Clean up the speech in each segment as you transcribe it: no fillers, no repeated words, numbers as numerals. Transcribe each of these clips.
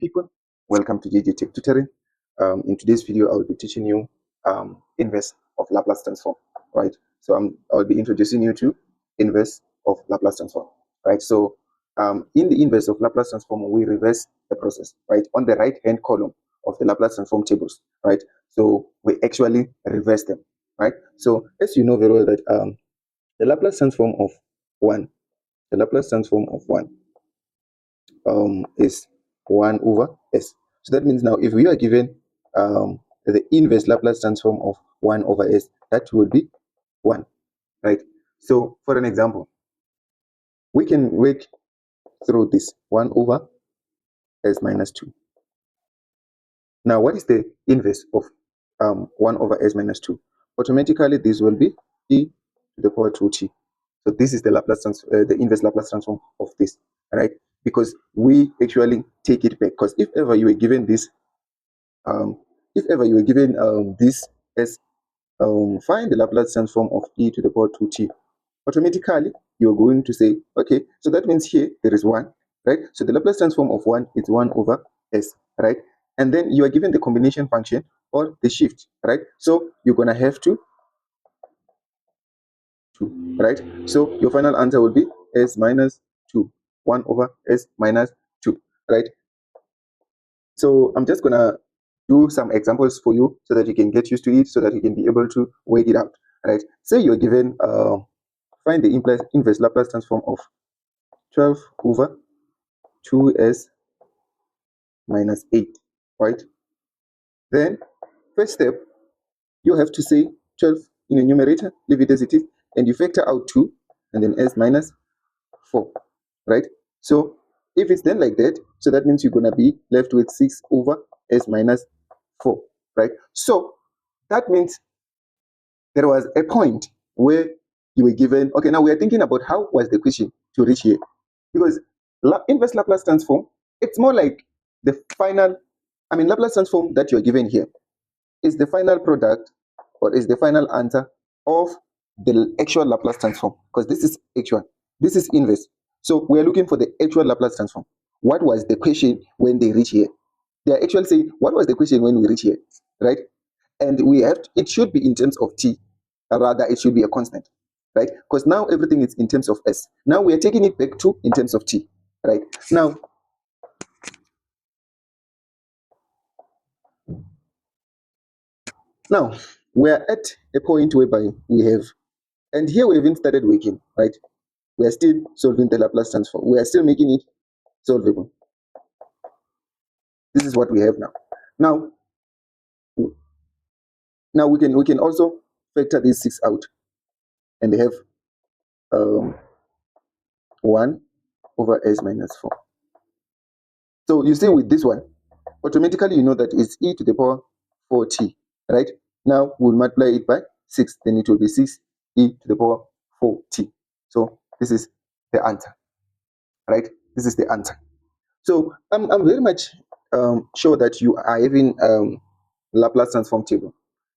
people, welcome to JJ Tech Tutoring. In today's video, I will be teaching you inverse of Laplace transform, right? So I'll be introducing you to inverse of Laplace transform, right? So in the inverse of Laplace transform, we reverse the process, right? On the right-hand column of the Laplace transform tables, right? So we actually reverse them, right? So as you know very well that the Laplace transform of 1, the Laplace transform of 1 is 1 over s. So that means now if we are given the inverse Laplace transform of 1 over s, that will be 1, right? So for an example, we can work through this 1 over s minus 2. Now what is the inverse of 1 over s minus 2? Automatically this will be e to the power 2t. So this is the the inverse Laplace transform of this, right? Because we actually take it back. Because if ever you were given this this as find the Laplace transform of e to the power 2t, automatically you're going to say, okay, so that means here there is 1, right? So the Laplace transform of 1 is 1 over s, right? And then you are given the combination function or the shift, right? So you're gonna have to 2, right? So your final answer will be s minus 2, 1 over s minus 2, right? So I'm just gonna do some examples for you so that you can get used to it, so that you can be able to work it out, right? Say you're given find the inverse Laplace transform of 12 over 2s minus 8, right? Then first step, you have to say 12 in the numerator, leave it as it is, and you factor out 2 and then s minus 4, right? So if it's then like that, so that means you're gonna be left with 6 over s minus 4, right? So that means there was a point where you were given, okay, now we are thinking about how was the question to reach here, because inverse Laplace transform, it's more like the final, Laplace transform that you're given here is the final product or is the final answer of the actual Laplace transform, because this is actual, this is inverse. So we are looking for the actual Laplace transform. What was the question when they reach here? They are actually saying, what was the question when we reach here, right? And it should be in terms of t, rather it should be a constant, right? Because now everything is in terms of s. Now we are taking it back to in terms of t, right? Now we are at a point whereby we have, and here we haven't started working, right? We are still solving the Laplace transform. We are still making it solvable. This is what we have now. Now we can also factor these 6 out and have 1 over s minus 4. So you see with this one, automatically you know that it's e to the power 4t, right? Now we'll multiply it by 6, then it will be 6 e to the power 4t. So this is the answer, right? This is the answer. So I'm very much sure that you are having Laplace transform table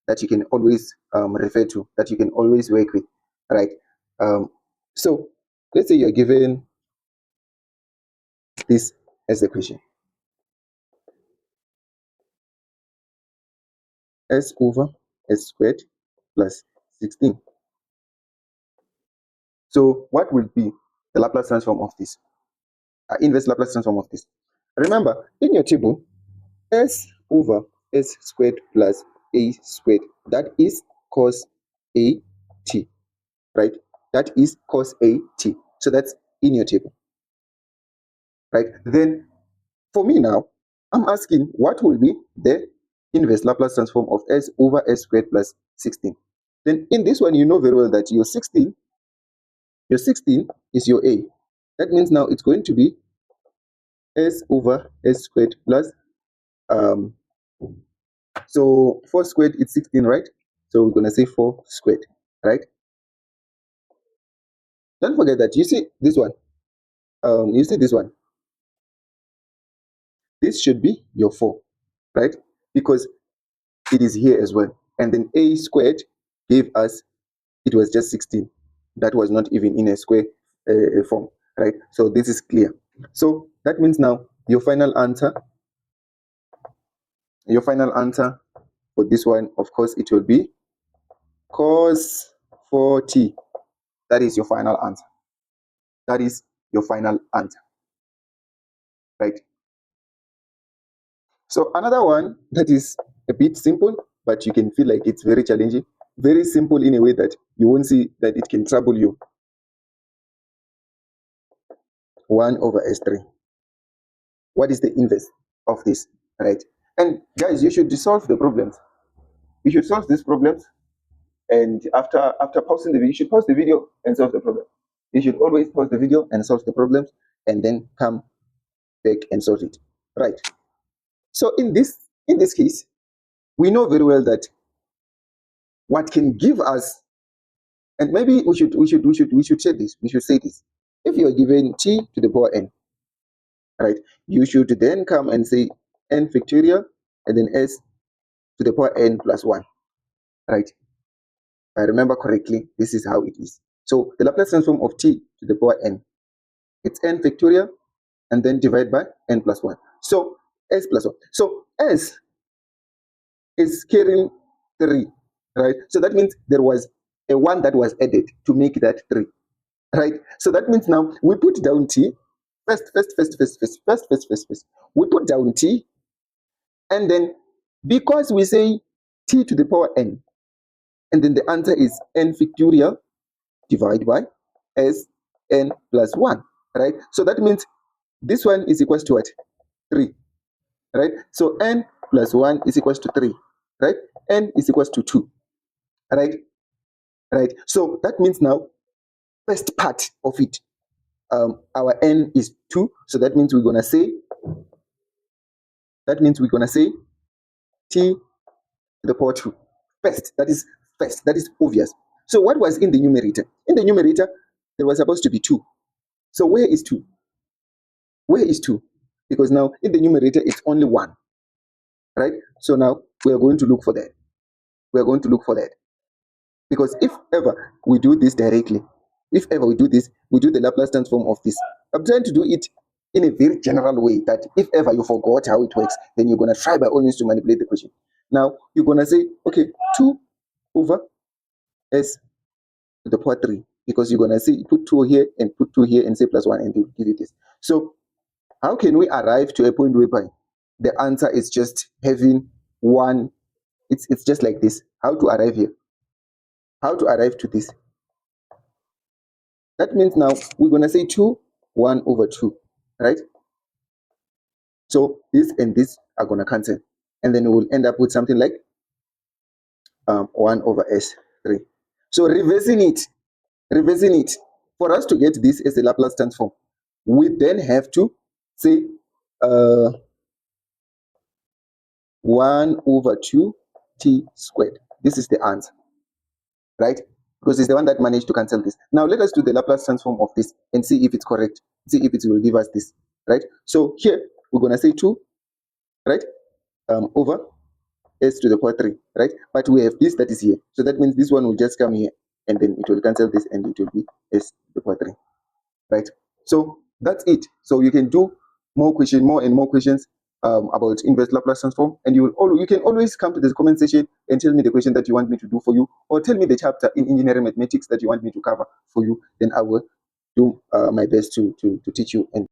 that you can always refer to, that you can always work with, right? So let's say you're given this as the question. S over s squared plus 16. So what will be the Laplace transform of this? Inverse Laplace transform of this. Remember, in your table, s over s squared plus a squared, that is cos a t, right? That is cos a t. So that's in your table, right? Then for me now, I'm asking what will be the inverse Laplace transform of s over s squared plus 16. Then in this one, you know very well that your 16 is your a. That means now it's going to be s over s squared plus so 4 squared is 16, right? So we're gonna say 4 squared, right? Don't forget that you see this one. This should be your 4, right? Because it is here as well. And then a squared gave us, it was just 16. That was not even in a square form, right? So this is clear. So that means now your final answer your final answer for this one, of course, it will be cos 4t. That is your final answer. That is your final answer, right? So another one that is a bit simple, but you can feel like it's very challenging, very simple in a way that you won't see that it can trouble you. 1 over s3. What is the inverse of this, right? And guys, you should solve the problems. You should solve these problems, and after pausing the video, you should pause the video and solve the problem. You should always pause the video and solve the problems, and then come back and solve it, right? So in this case, we know very well that what can give us, and maybe we should say this. We should say this. If you are given t to the power n, right, you should then come and say n factorial and then s to the power n plus 1, right? If I remember correctly, this is how it is. So the Laplace transform of t to the power n, it's n factorial and then divide by n plus 1. So s plus 1. So s is carrying 3, right? So that means there was a 1 that was added to make that 3, right? So that means now we put down t first. We put down t, and then because we say t to the power n, and then the answer is n factorial divided by s n plus 1, right? So that means this one is equals to what? 3, right? So n plus 1 is equals to 3, right? N is equals to 2, right? Right. So that means now, first part of it, our n is 2. So that means we're gonna say t to the power 2 first. That is first. That is obvious. So what was in the numerator? In the numerator, there was supposed to be 2. So where is 2? Where is 2? Because now in the numerator it's only 1, right? So now we are going to look for that. We are going to look for that. Because if ever we do this directly, if ever we do this, we do the Laplace transform of this. I'm trying to do it in a very general way that if ever you forgot how it works, then you're going to try by all means to manipulate the question. Now, you're going to say, okay, 2 over s to the power 3. Because you're going to say, put 2 here and put 2 here and say plus 1 and give it this. So, how can we arrive to a point whereby the answer is just having 1? It's just like this. How to arrive here? How to arrive to this? That means now we're going to say 2, 1 over 2, right? So this and this are going to cancel. And then we'll end up with something like 1 over s3. So reversing it, for us to get this as a Laplace transform, we then have to say 1 over 2 t squared. This is the answer, right? Because it's the one that managed to cancel this. Now let us do the Laplace transform of this and see if it's correct. See if it will give us this, right? So here we're going to say 2, right, over s to the power 3, right? But we have this that is here. So that means this one will just come here, and then it will cancel this, and it will be s to the power 3, right? So that's it. So you can do more and more questions about inverse Laplace transform, and you can always come to the comment section and tell me the question that you want me to do for you, or tell me the chapter in engineering mathematics that you want me to cover for you. Then I will do my best to teach you and